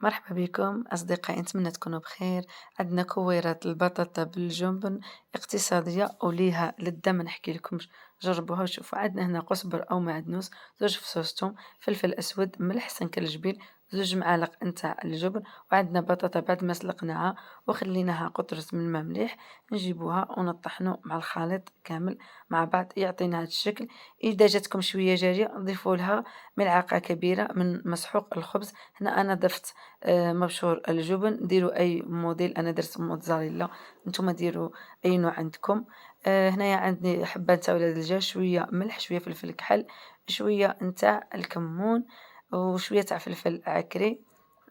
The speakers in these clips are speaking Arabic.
مرحبا بكم أصدقائي، نتمنى تكونوا بخير. عندنا كويرات البطاطا بالجبن اقتصادية وليها لذة، ما نحكي لكمش. جربوها وشوفوا. عندنا هنا قزبر أو معدنوس، زوج فصوص توم، فلفل أسود، ملح سنكرجبيل، زوج معالق نتاع الجبن. وعندنا بطاطا بعد ما سلقناها وخليناها قطرة من الماء مليح، نجيبوها ونطحنو مع الخليط كامل مع بعض يعطينا هذا الشكل. إذا جاتكم شوية جارية نضيفوا لها ملعقة كبيرة من مسحوق الخبز. هنا أنا ضفت مبشور الجبن. ديروا أي موديل، أنا درت موتزاريلا، نتوما ديروا أي نوع عندكم. هنايا عندي حبة نتاع ولاد الدجاج، شوية ملح، شوية فلفل كحل، شوية نتاع الكمون، وشوية تاع فلفل عكري.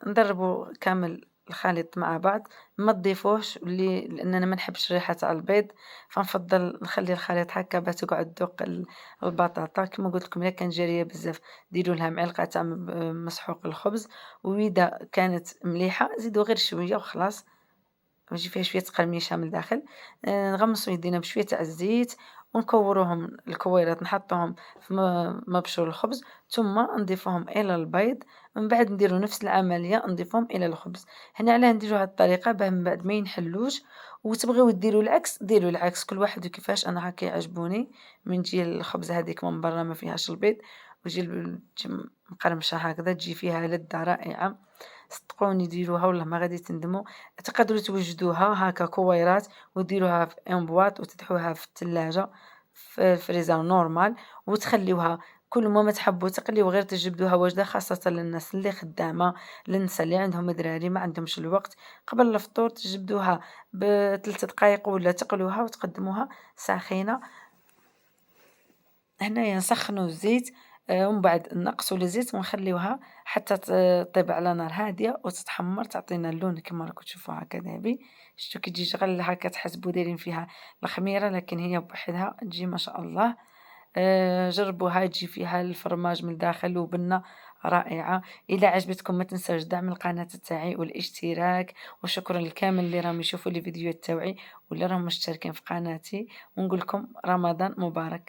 نضربوا كامل الخليط مع بعض. ما تضيفوهش لان انا ما نحبش ريحه تاع البيض، فنفضل نخلي الخليط هكا باش تقعد تذوق البطاطا. كما قلت لكم الا كان جاريه بزاف ديروا لها معلقه تاع مسحوق الخبز، واذا كانت مليحه زيدوا غير شويه وخلاص، ويجي فيها شوية قرميشة من الداخل. نغمسو يدينا بشوية تاع الزيت ونكوروهم الكويرات، نحطوهم في مبشور الخبز، ثم نضيفوهم إلى البيض. من بعد نديرو نفس العملية نضيفوهم إلى الخبز. هنا علاه نديرو هاد الطريقة باه من بعد ما ينحلوش. وتبغيو ديرو العكس ديرو العكس، كل واحد وكيفاش. أنا هكا يعجبوني من تجي الخبزة هاذيك من برا ما فيهاش البيض، تجي مقرمشة هكذا، تجي فيها لذة رائعة. صدقوني ديروها والله ما غادي تندموا. تقدروا توجدوها هكا كويرات وديروها في ان بواط وتدحوها في الثلاجة في الفريزر نورمال، وتخليوها كل ما تحبوا تقليو غير تجبدوها واجدة، خاصة للناس اللي خدامة، للنساء اللي عندهم دراري ما عندهمش الوقت. قبل الفطور تجبدوها بثلاث دقائق ولا تقلوها وتقدموها ساخنة. هنايا نسخنوا الزيت، ومن بعد نقصوا الزيت ونخليوها حتى طيب على نار هادية وتتحمر، تعطينا اللون كما راكم تشوفوا هكا ذهبي. شتو كي تجي شغل هكا تحسبوا دايرين فيها الخميرة، لكن هي بوحدها تجي ما شاء الله. جربوها، تجي فيها الفرماج من الداخل وبنة رائعة. إذا عجبتكم ما تنساوش دعم القناة تاعي والاشتراك. وشكرا للكامل اللي راهم يشوفوا لي فيديوهات تاوعي واللي راهم مشتركين في قناتي، ونقول لكم رمضان مبارك.